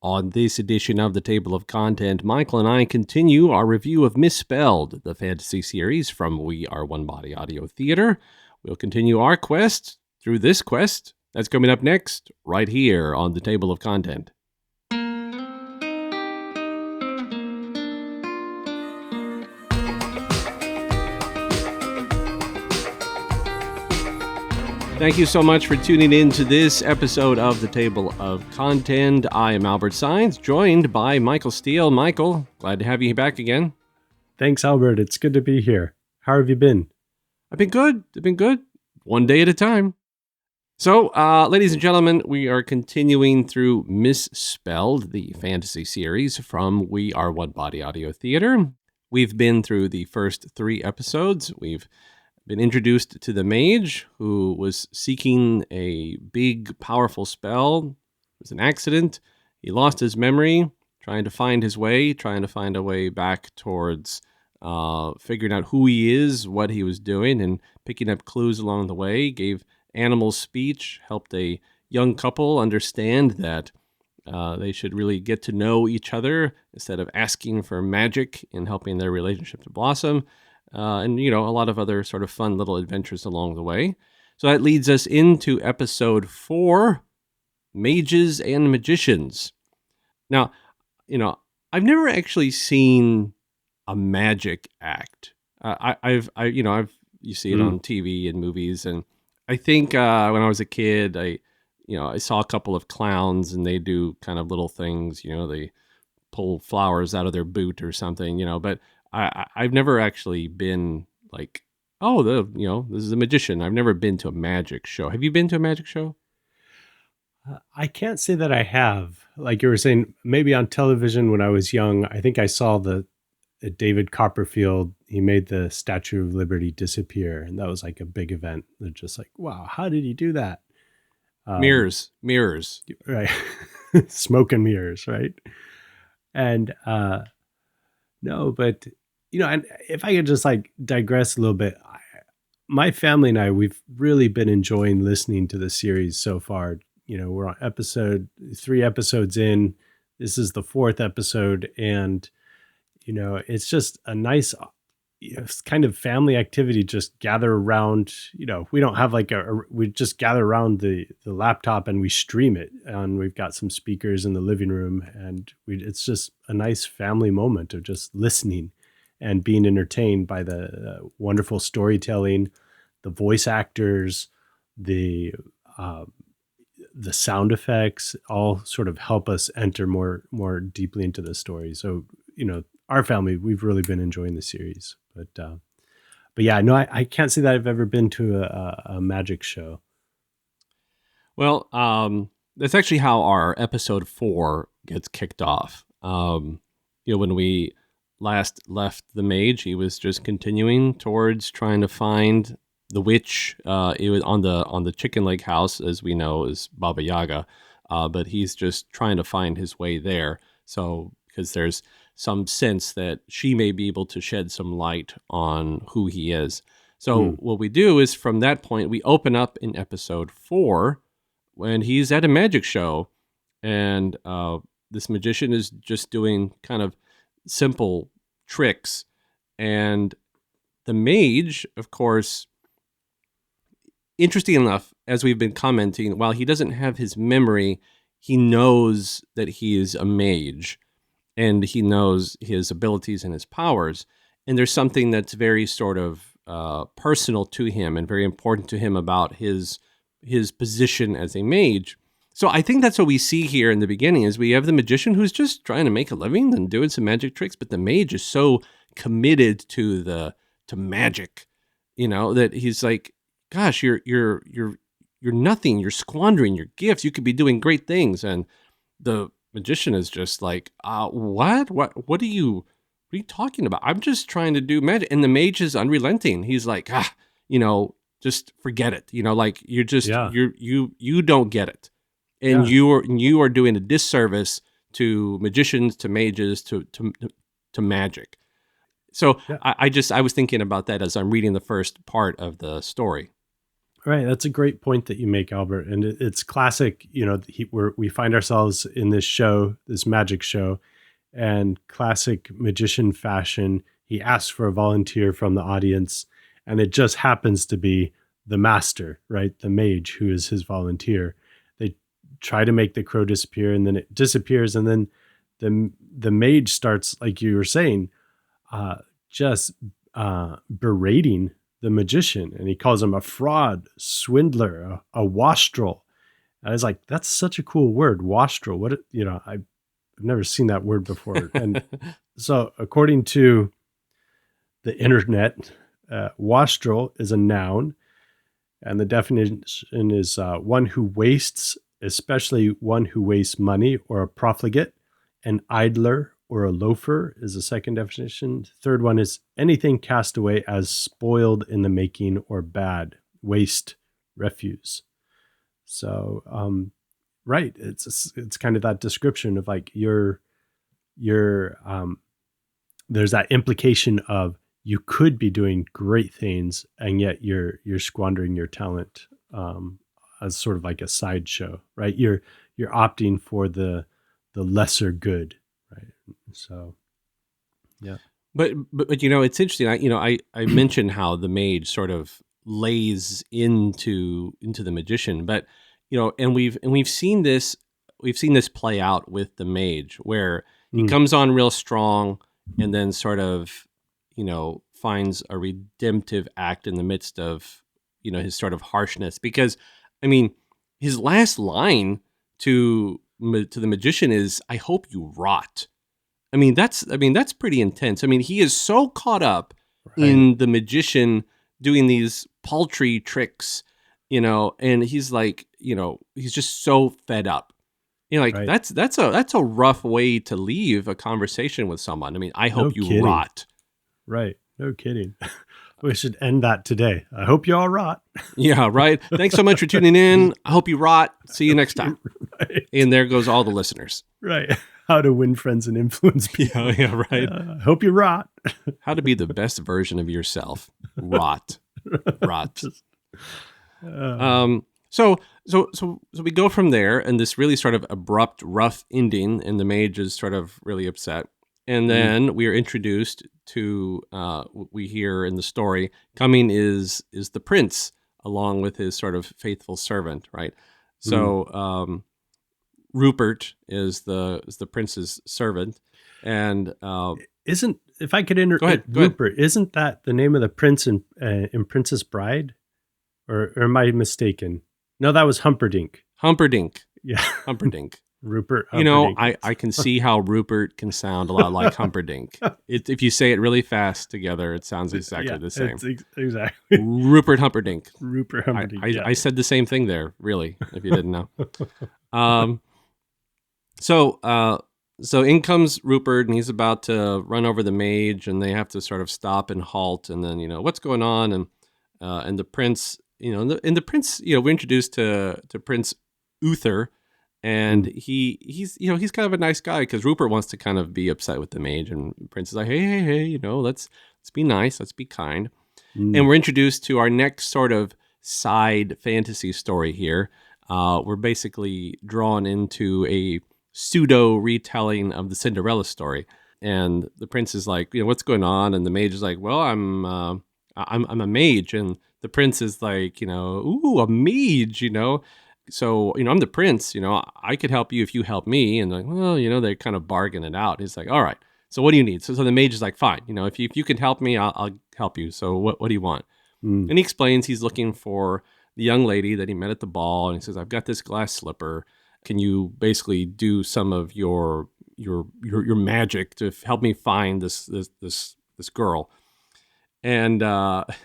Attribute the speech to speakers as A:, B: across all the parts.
A: On this edition of the Table of Content, Michael and I continue our review of MisSpelled, the fantasy series from We Are One Body Audio Theater. We'll continue our quest through this quest. That's coming up next, right here on the Table of Content. Thank you so much for tuning in to this episode of the Table of Content. I am Albert Saenz, joined by Michael Steele. Michael, glad to have you back again.
B: Thanks, Albert. It's good to be here. How have you been?
A: I've been good. One day at a time. So, ladies and gentlemen, we are continuing through MisSpelled, the fantasy series from We Are One Body Audio Theater. We've been through the first 3 episodes. We've been introduced to the mage who was seeking a big, powerful spell. It was an accident. He lost his memory, trying to find his way, trying to find a way back towards figuring out who he is, what he was doing, and picking up clues along the way. Gave animals speech, helped a young couple understand that they should really get to know each other instead of asking for magic and helping their relationship to blossom. And, a lot of other sort of fun little adventures along the way. So that leads us into episode 4, Mages and Magicians. Now, I've never actually seen a magic act. You see it on TV and movies. And I think when I was a kid, I saw a couple of clowns and they do kind of little things, they pull flowers out of their boot or something, but I've never actually been like, this is a magician. I've never been to a magic show. Have you been to a magic show?
B: I can't say that I have. Like you were saying, maybe on television when I was young, I think I saw the David Copperfield. He made the Statue of Liberty disappear. And that was like a big event. They're just like, wow, how did he do that?
A: Mirrors.
B: Right. Smoke and mirrors, right? And no, but... and if I could just digress a little bit, my family and I, we've really been enjoying listening to the series so far. We're on 3 episodes in. This is the 4th episode. And, it's just a nice kind of family activity. Just gather around, we don't have we just gather around the laptop and we stream it. And we've got some speakers in the living room. And it's just a nice family moment of just listening and being entertained by the wonderful storytelling, the voice actors, the sound effects, all sort of help us enter more deeply into the story. So, our family, we've really been enjoying the series. But yeah, no, I can't say that I've ever been to a magic show.
A: Well, that's actually how our episode 4 gets kicked off. When we last left the mage, he was just continuing towards trying to find the witch. It was on the chicken leg house, as we know, is Baba Yaga, but he's just trying to find his way there. So because there's some sense that she may be able to shed some light on who he is. So what we do is from that point, we open up in episode 4 when he's at a magic show, and this magician is just doing kind of simple tricks, and the mage, of course, interesting enough, as we've been commenting, while he doesn't have his memory, he knows that he is a mage, and he knows his abilities and his powers, and there's something that's very sort of personal to him and very important to him about his position as a mage. So I think that's what we see here in the beginning is we have the magician who's just trying to make a living and doing some magic tricks, but the mage is so committed to magic, that he's like, gosh, you're nothing. You're squandering your gifts. You could be doing great things. And the magician is just like, what are you talking about? I'm just trying to do magic. And the mage is unrelenting. He's like, just forget it. You're just, you don't get it. And you are doing a disservice to magicians, to mages, to magic. So I was thinking about that as I'm reading the first part of the story.
B: Right. That's a great point that you make, Albert. And it's classic, we find ourselves in this show, this magic show, and classic magician fashion. He asks for a volunteer from the audience, and it just happens to be the master, right? The mage who is his volunteer. They try to make the crow disappear, and then it disappears. And then the mage starts, like you were saying, just berating the magician, and he calls him a fraud, swindler, a wastrel. I was like, that's such a cool word, wastrel. I've never seen that word before. And so according to the internet, wastrel is a noun, and the definition is one who wastes, especially one who wastes money, or a profligate. An idler or a loafer is a second definition. The third one is anything cast away as spoiled in the making or bad, waste, refuse. So, right, it's kind of that description of like there's that implication of you could be doing great things, and yet you're squandering your talent as sort of like a sideshow, right? You're opting for the lesser good, right? So, yeah.
A: But it's interesting. I mentioned how the mage sort of lays into the magician, but and we've seen this play out with the mage, where he comes on real strong and then sort of finds a redemptive act in the midst of his sort of harshness, because his last line to the magician is, "I hope you rot." That's pretty intense. He is so caught up in the magician doing these paltry tricks, and he's like, he's just so fed up. That's a rough way to leave a conversation with someone. I hope you rot.
B: Right. No kidding. We should end that today. I hope you all rot.
A: Yeah, right. Thanks so much for tuning in. I hope you rot. See you next time. Right. And there goes all the listeners.
B: Right. How to win friends and influence people.
A: Yeah, right.
B: I hope you rot.
A: How to be the best version of yourself. Rot. Rot. So we go from there, and this really sort of abrupt, rough ending, and the mage is sort of really upset. And then we are introduced to, we hear in the story, coming is the prince, along with his sort of faithful servant, right? So Rupert is the prince's servant, and
B: if I could interrupt, Rupert, isn't that the name of the prince in Princess Bride, or am I mistaken? No, that was Humperdinck.
A: Humperdinck.
B: Yeah,
A: Humperdinck.
B: Rupert Humperdinck.
A: I can see how Rupert can sound a lot like Humperdinck. If you say it really fast together, it sounds exactly the same.
B: Exactly.
A: Rupert Humperdinck.
B: Rupert Humperdinck.
A: I said the same thing there, really, if you didn't know. So in comes Rupert, and he's about to run over the mage, and they have to sort of stop and halt, and then, what's going on? And the prince, the prince, we're introduced to Prince Uther. And he's kind of a nice guy, because Rupert wants to kind of be upset with the mage, and Prince is like, hey, let's be nice, let's be kind. And we're introduced to our next sort of side fantasy story here. We're basically drawn into a pseudo retelling of the Cinderella story, and the prince is like, what's going on? And the mage is like, well, I'm a mage, and the prince is like, ooh, a mage, So, I'm the prince, I could help you if you help me. And like, well, they kind of bargain it out. He's like, all right, so what do you need? So the mage is like, fine, if you can help me, I'll help you. So what do you want? And he explains he's looking for the young lady that he met at the ball. And he says, I've got this glass slipper. Can you basically do some of your magic to help me find this girl? And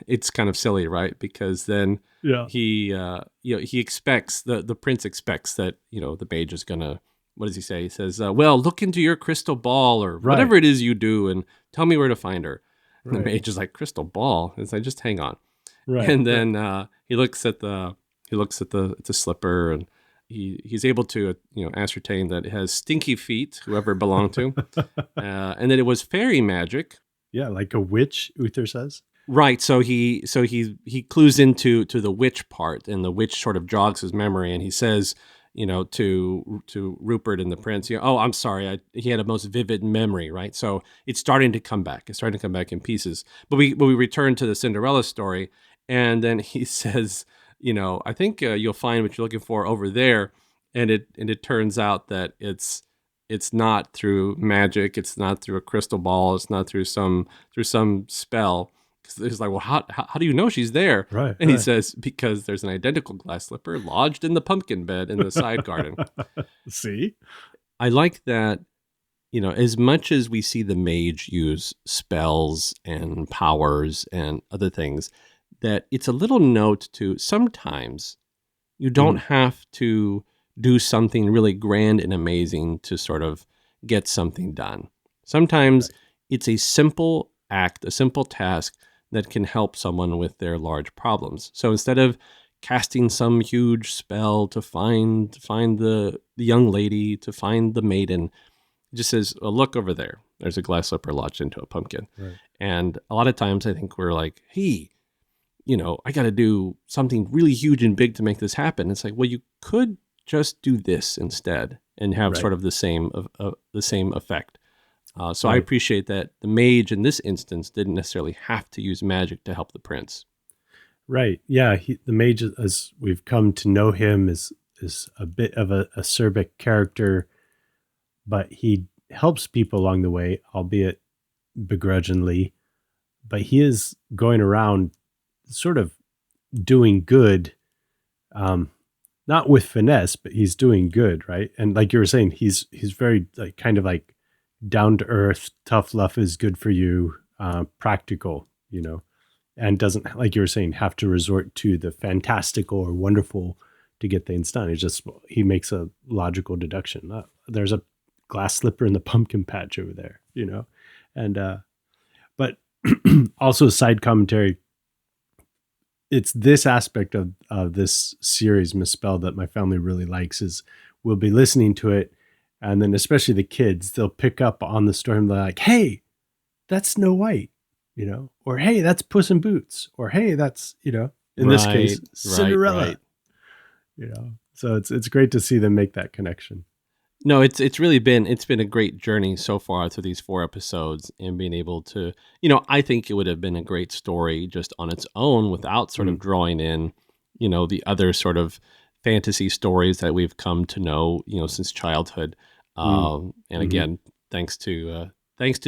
A: it's kind of silly, right? Because then he expects, the prince expects that the mage is gonna, what does he say? He says, well, look into your crystal ball, or whatever it is you do, and tell me where to find her. And the mage is like, crystal ball? It's like, just hang on. And then he looks at the slipper, and he's able to ascertain that it has stinky feet, whoever it belonged to, and that it was fairy magic.
B: Yeah, like a witch, Uther says.
A: Right. So he clues into the witch part, and the witch sort of jogs his memory, and he says, to Rupert and the prince, oh, I'm sorry, he had a most vivid memory, right? So it's starting to come back. It's starting to come back in pieces. But we return to the Cinderella story, and then he says, I think you'll find what you're looking for over there, and it turns out that it's not through magic, it's not through a crystal ball, it's not through some spell. He's like, well, how do you know she's there?
B: Right,
A: And he
B: right.
A: says, because there's an identical glass slipper lodged in the pumpkin bed in the side garden.
B: See?
A: I like that, as much as we see the mage use spells and powers and other things, that it's a little note to sometimes you don't
B: Mhm.
A: have to do something really grand and amazing to sort of get something done. Sometimes
B: Right.
A: it's a simple act, a simple task that can help someone with their large problems. So instead of casting some huge spell to find the young lady, to find the maiden, it just says, oh, look over there. There's a glass slipper lodged into a pumpkin.
B: Right.
A: And a lot of times I think we're like, hey, I got to do something really huge and big to make this happen. It's like, well, you could just do this instead and have
B: Right.
A: sort of the same effect. So I
B: Right.
A: appreciate that the mage in this instance didn't necessarily have to use magic to help the prince.
B: Right. Yeah. The mage, as we've come to know him, is a bit of a acerbic character, but he helps people along the way, albeit begrudgingly. But he is going around sort of doing good, um, not with finesse, but he's doing good, right? And like you were saying, he's very like kind of like down to earth, tough love is good for you, practical, and doesn't, like you were saying, have to resort to the fantastical or wonderful to get things done. He makes a logical deduction. There's a glass slipper in the pumpkin patch over there, and but also side commentary. It's this aspect of this series, Misspelled, that my family really likes. Is we'll be listening to it, and then especially the kids, they'll pick up on the story and they're like, "Hey, that's Snow White," or "Hey, that's Puss in Boots," or "Hey, that's in this case
A: Right, right, right.
B: Cinderella." So it's great to see them make that connection.
A: No, it's been a great journey so far through these 4 episodes, and being able to, I think it would have been a great story just on its own without sort of
B: Mm,
A: drawing in, the other sort of fantasy stories that we've come to know, since childhood.
B: mm,
A: And
B: mm-hmm,
A: again, thanks to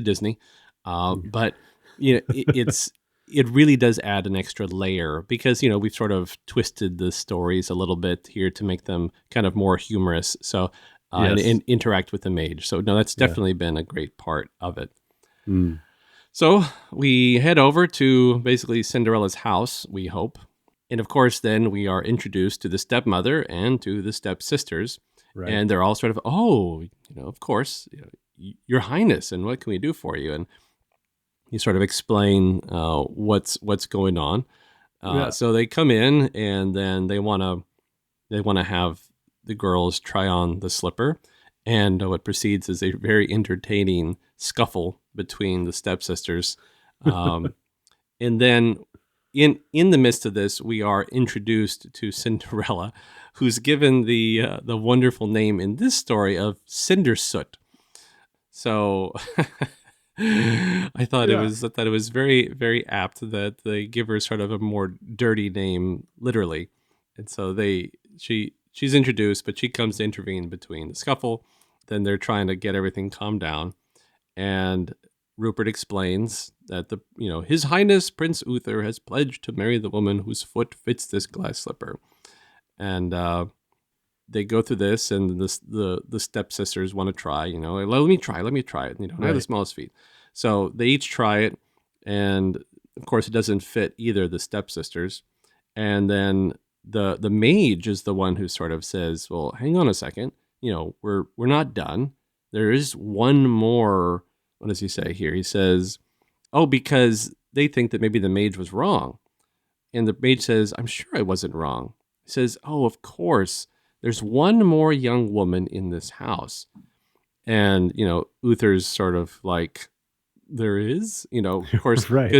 A: Disney.
B: mm.
A: But it really does add an extra layer because we've sort of twisted the stories a little bit here to make them kind of more humorous. So
B: Yes.
A: and interact with the mage. So no, that's
B: Yeah.
A: definitely been a great part of it.
B: Mm,
A: So we head over to basically Cinderella's house, we hope. And of course, then we are introduced to the stepmother and to the stepsisters.
B: right.
A: And they're all sort of, oh, of course, Your Highness, and what can we do for you? And you sort of explain what's going on.
B: Yeah.
A: So they come in, and then they want to have the girls try on the slipper, and what proceeds is a very entertaining scuffle between the stepsisters. Um, and then in the midst of this, we are introduced to Cinderella, who's given the wonderful name in this story of Cindersoot. So
B: Yeah.
A: I thought it was very, very apt that they give her sort of a more dirty name, literally. And so she's introduced, but she comes to intervene between the scuffle. Then they're trying to get everything calmed down, and Rupert explains that His Highness Prince Uther has pledged to marry the woman whose foot fits this glass slipper, and they go through this, and the stepsisters want to try. Let me try it. I have the
B: Right.
A: smallest feet, so they each try it, and of course it doesn't fit either of the stepsisters. And then the mage is the one who sort of says, "Well, hang on a second. We're not done. There is one more." What does he say here? He says, "Oh, because they think that maybe the mage was wrong." And the mage says, "I'm sure I wasn't wrong." He says, "Oh, of course. There's one more young woman in this house." And, Uther's sort of like there is, of course,
B: Right.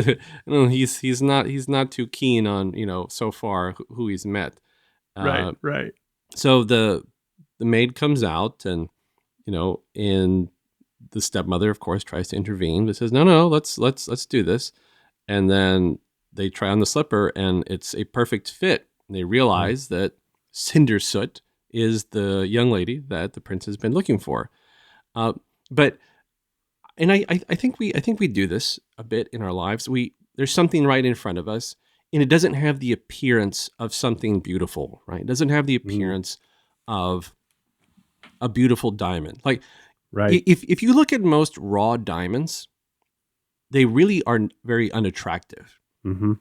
A: he's not too keen on, so far who he's met.
B: Right.
A: Uh,
B: Right.
A: so the maid comes out, and the stepmother, of course, tries to intervene, but says, no, let's do this. And then they try on the slipper, and it's a perfect fit. They
B: Right.
A: realize that Cindersoot is the young lady that the prince has been looking for. Uh, but and I think we do this a bit in our lives. There's something right in front of us, and it doesn't have the appearance of something beautiful, right? It doesn't have the
B: Mm,
A: appearance of a beautiful diamond. Like
B: right.
A: if you look at most raw diamonds, they really are very unattractive.
B: Mm-hmm.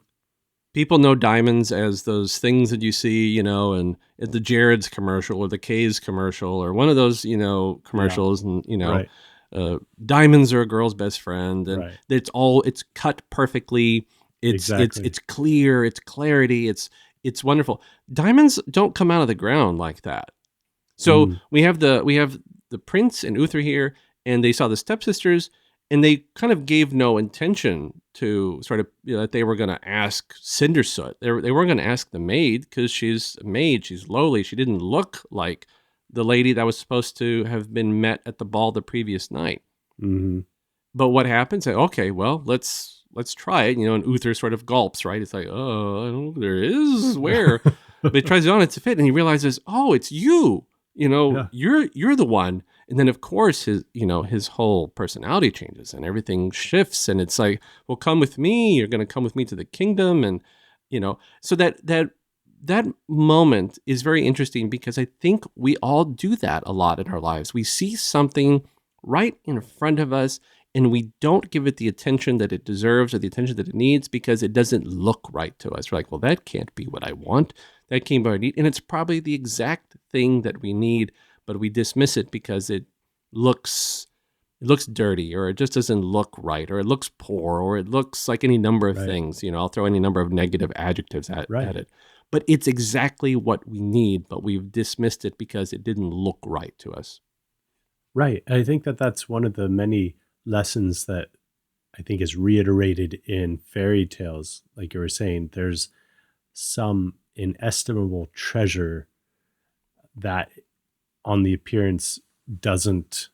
A: People know diamonds as those things that you see, in the Jared's commercial or the K's commercial or one of those,
B: Yeah.
A: commercials, and
B: Right.
A: diamonds are a girl's best friend, and
B: Right.
A: it's cut perfectly. It's
B: Exactly.
A: clear, it's clarity, it's wonderful. Diamonds don't come out of the ground like that. So
B: Mm,
A: we have the prince and Uther here, and they saw the stepsisters, and they kind of gave no intention to sort of that they were going to ask Cindersoot. They weren't going to ask the maid because she's a maid, she's lowly, she didn't look like the lady that was supposed to have been met at the ball the previous night.
B: mm-hmm.
A: But what happens? Okay, well, let's try it. And Uther sort of gulps, right? It's like, oh, I don't, there is where, but he tries it on, it's a fit, and he realizes, oh, it's you.
B: Yeah.
A: You're the one. And then of course his whole personality changes and everything shifts, and it's like, well, come with me. You're going to come with me to the kingdom, and so that moment is very interesting because I think we all do that a lot in our lives. We see something right in front of us, and we don't give it the attention that it deserves or the attention that it needs because it doesn't look right to us. We're like, well, that can't be what I want. That can't be what I need. And it's probably the exact thing that we need, but we dismiss it because looks it looks dirty, or it just doesn't look right, or it looks poor, or it looks like any number of
B: Right.
A: things. I'll throw any number of negative adjectives at
B: Right.
A: it. But it's exactly what we need, but we've dismissed it because it didn't look right to us.
B: Right. I think that that's one of the many lessons that I think is reiterated in fairy tales. Like you were saying, there's some inestimable treasure that on the appearance doesn't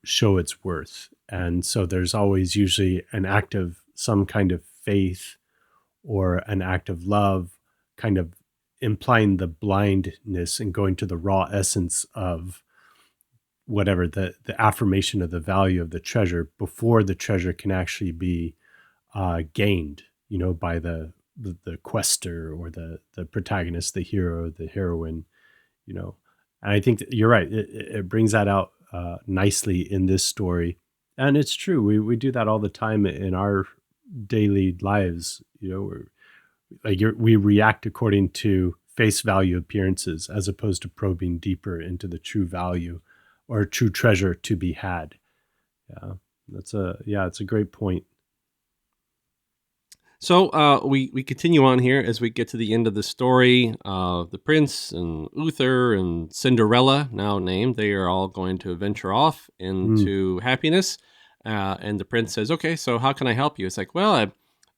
B: show its worth. And so there's always usually an act of some kind of faith or an act of love, kind of implying the blindness and going to the raw essence of whatever the affirmation of the value of the treasure before the treasure can actually be gained, by the quester or the protagonist, the hero, the heroine, you know. And I think that you're right. It brings that out nicely in this story, and it's true. We do that all the time in our daily lives. We're, we react according to face value appearances as opposed to probing deeper into the true value or true treasure to be had. Yeah, it's a great point.
A: So we continue on here as we get to the end of the story. The prince and Uther and Cinderella, now named, they are all going to venture off
B: Mm,
A: into happiness. And the prince says, "Okay, so how can I help you?" It's like, "Well,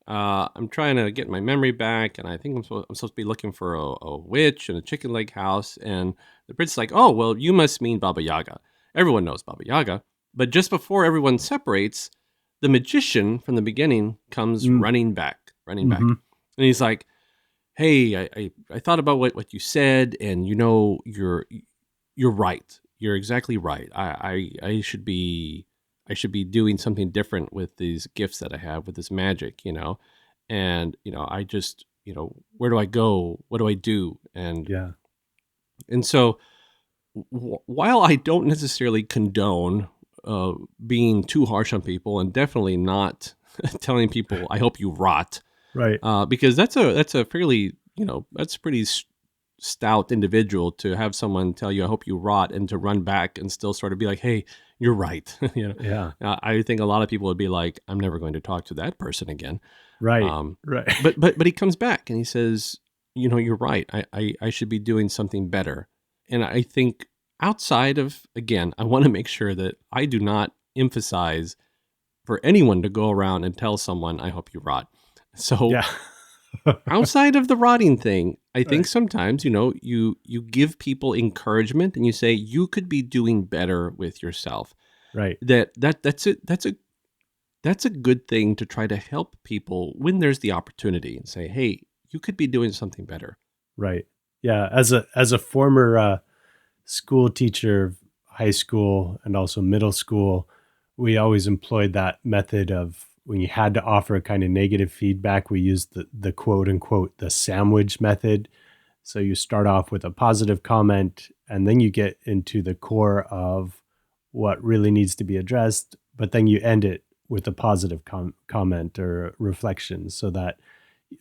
A: I'm trying to get my memory back, and I think I'm supposed to be looking for a witch and a chicken leg house." And the prince is like, "Oh, well, you must mean Baba Yaga. Everyone knows Baba Yaga." But just before everyone separates, the magician from the beginning comes
B: mm,
A: running back,
B: mm-hmm.
A: and he's like, "Hey, I thought about what you said, and you're right. You're exactly right. I should be doing something different with these gifts that I have with this magic, and I just where do I go? What do I do?"
B: Yeah.
A: And so while I don't necessarily condone uh, being too harsh on people, and definitely not telling people I hope you rot,
B: Right.
A: because that's a fairly that's a pretty stout individual to have someone tell you I hope you rot, and to run back and still sort of be like, hey, you're right.
B: Yeah.
A: I think a lot of people would be like, I'm never going to talk to that person again.
B: Right.
A: Um,
B: Right.
A: but he comes back and he says, you're right. I should be doing something better. And I think outside of, again, I want to make sure that I do not emphasize for anyone to go around and tell someone, I hope you rot. So
B: Yeah.
A: outside of the rotting thing, I think
B: Right.
A: sometimes, you give people encouragement and you say you could be doing better with yourself.
B: Right.
A: That's a good thing to try to help people when there's the opportunity and say, hey, you could be doing something better.
B: Right. Yeah. As a former school teacher of high school and also middle school, we always employed that method of when you had to offer a kind of negative feedback, we used the quote unquote the sandwich method. So you start off with a positive comment and then you get into the core of what really needs to be addressed, but then you end it with a positive comment or reflection so that,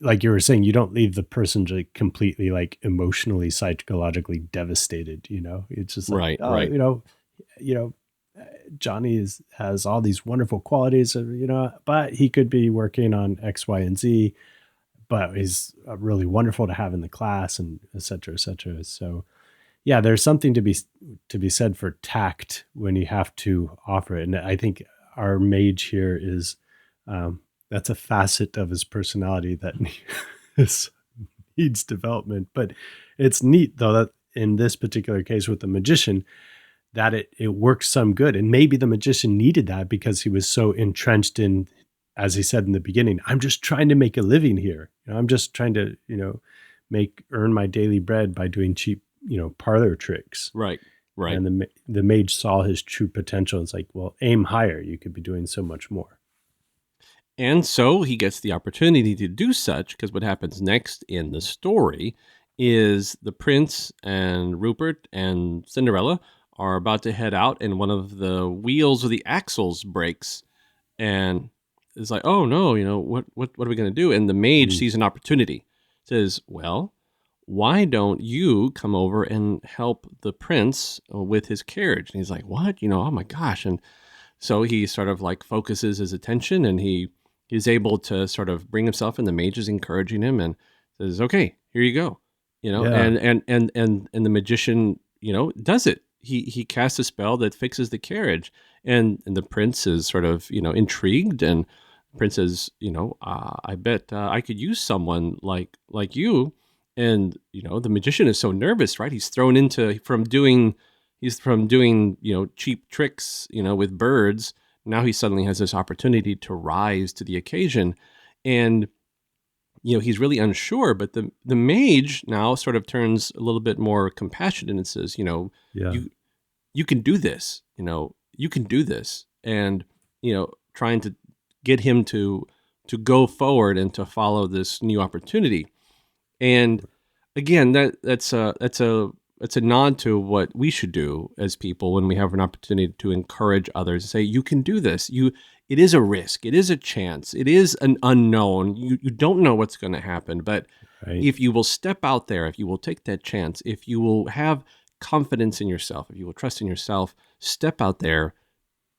B: like you were saying, you don't leave the person like completely like emotionally, psychologically devastated. It's just like,
A: Right,
B: oh,
A: right.
B: you know, Johnny has all these wonderful qualities, but he could be working on X, Y, and Z. But he's really wonderful to have in the class, and et cetera, et cetera. So, yeah, there's something to be said for tact when you have to offer it, and I think our mage here is that's a facet of his personality that needs development. But it's neat though that in this particular case with the magician, that it works some good. And maybe the magician needed that because he was so entrenched in, as he said in the beginning, I'm just trying to make a living here. I'm just trying to, earn my daily bread by doing cheap, parlor tricks.
A: Right, right.
B: And the mage saw his true potential. It's like, well, aim higher. You could be doing so much more.
A: And so he gets the opportunity to do such because what happens next in the story is the prince and Rupert and Cinderella are about to head out, and one of the wheels or the axles breaks, and it's like, oh no, what are we going to do? And the mage
B: Mm.
A: sees an opportunity, says, well, why don't you come over and help the prince with his carriage? And he's like, what? Oh my gosh. And so he sort of like focuses his attention and he's able to sort of bring himself, and the mage is encouraging him and says, okay, here you go.
B: Yeah.
A: And the magician, does it. He casts a spell that fixes the carriage, and the prince is sort of, intrigued, and the prince says, I bet I could use someone like you. And, the magician is so nervous, right? He's from doing, cheap tricks, with birds. Now he suddenly has this opportunity to rise to the occasion. And, he's really unsure, but the mage now sort of turns a little bit more compassionate and says,
B: Yeah.
A: you can do this, you can do this. And, trying to get him to go forward and to follow this new opportunity. And again, that's a nod to what we should do as people when we have an opportunity to encourage others, say, you can do this. It is a risk. It is a chance. It is an unknown. You don't know what's going to happen. But
B: Right.
A: if you will step out there, if you will take that chance, if you will have confidence in yourself, if you will trust in yourself, step out there,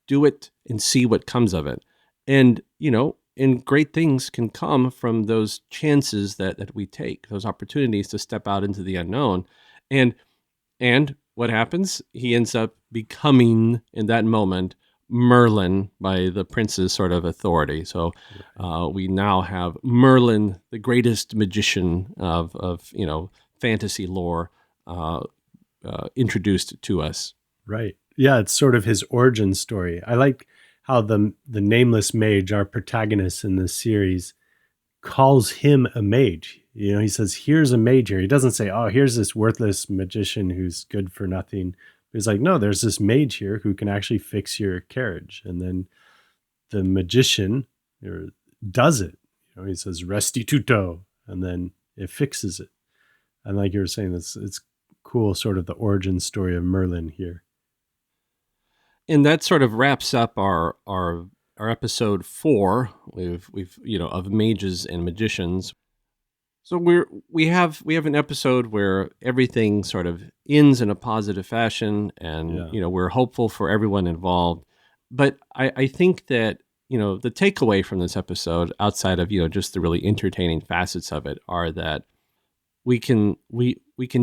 A: do it, and see what comes of it. And, and great things can come from those chances that we take, those opportunities to step out into the unknown. And what happens? He ends up becoming, in that moment, Merlin by the prince's sort of authority. So we now have Merlin, the greatest magician of fantasy lore, introduced to us.
B: Right. Yeah, it's sort of his origin story. I like how the nameless mage, our protagonist in this series, calls him a mage. He says, here's a mage here. He doesn't say, oh, here's this worthless magician who's good for nothing. He's like, no, there's this mage here who can actually fix your carriage. And then the magician does it. He says, restituto, and then it fixes it. And like you were saying, it's cool, sort of the origin story of Merlin here.
A: And that sort of wraps up our episode 4. We've of mages and magicians. So we have an episode where everything sort of ends in a positive fashion, and
B: Yeah.
A: we're hopeful for everyone involved. But I think that the takeaway from this episode, outside of just the really entertaining facets of it, are that we can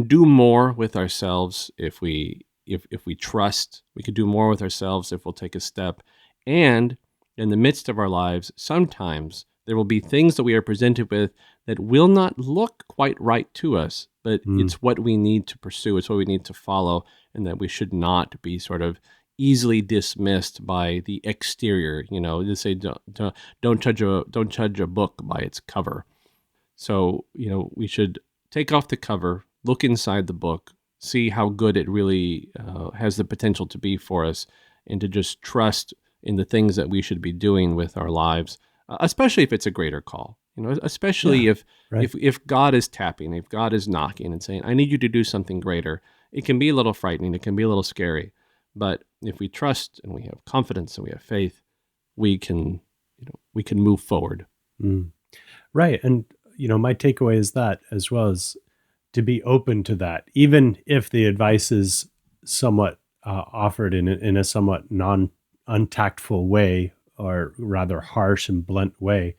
A: do more with ourselves if we trust. We can do more with ourselves if we'll take a step, and in the midst of our lives, sometimes there will be things that we are presented with that will not look quite right to us, but it's what we need to pursue. It's what we need to follow, and that we should not be sort of easily dismissed by the exterior. They say don't judge a book by its cover. So we should take off the cover, look inside the book, see how good it really has the potential to be for us, and to just trust in the things that we should be doing with our lives, especially if it's a greater call. Especially
B: Yeah,
A: if
B: right.
A: if God is tapping, if God is knocking and saying, "I need you to do something greater." It can be a little frightening. It can be a little scary, but if we trust and we have confidence and we have faith, we can move forward.
B: Mm. Right. And, my takeaway is that as well as to be open to that, even if the advice is somewhat offered in a somewhat untactful way, or rather harsh and blunt way,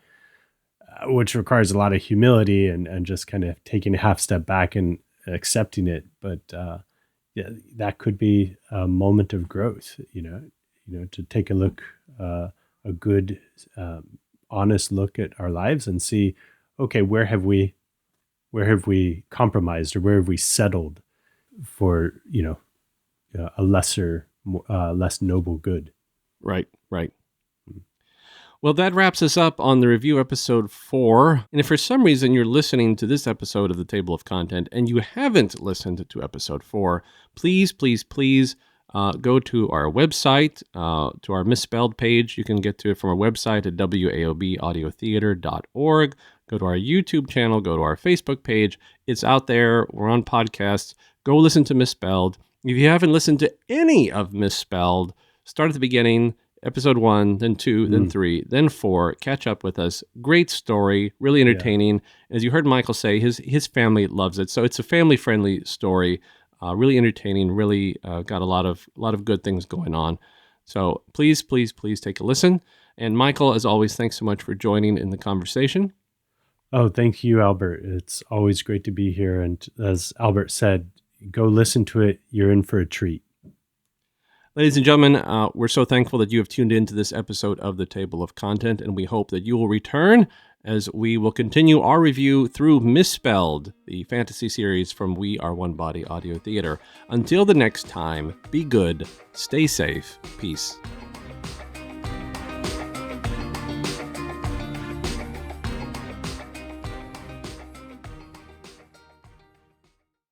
B: which requires a lot of humility and just kind of taking a half step back and accepting it. But yeah, that could be a moment of growth, to take a look, a good, honest look at our lives and see, okay, where have we compromised, or where have we settled for, a less noble good.
A: Right, right. Well, that wraps us up on the review episode 4. And if for some reason you're listening to this episode of the Table of Content and you haven't listened to episode 4, please, please, please go to our website, to our MisSpelled page. You can get to it from our website at waobaudiotheater.org. Go to our YouTube channel, go to our Facebook page. It's out there. We're on podcasts. Go listen to MisSpelled. If you haven't listened to any of MisSpelled, start at the beginning. Episode 1, then 2, then 3, then 4. Catch up with us. Great story, really entertaining. Yeah. As you heard Michael say, his family loves it. So it's a family-friendly story, really entertaining, really got a lot of good things going on. So please, please, please take a listen. And Michael, as always, thanks so much for joining in the conversation.
B: Oh, thank you, Albert. It's always great to be here. And as Albert said, go listen to it. You're in for a treat.
A: Ladies and gentlemen, we're so thankful that you have tuned in to this episode of the Table of Content, and we hope that you will return as we will continue our review through MisSpelled, the fantasy series from We Are One Body Audio Theater. Until the next time, be good, stay safe, peace.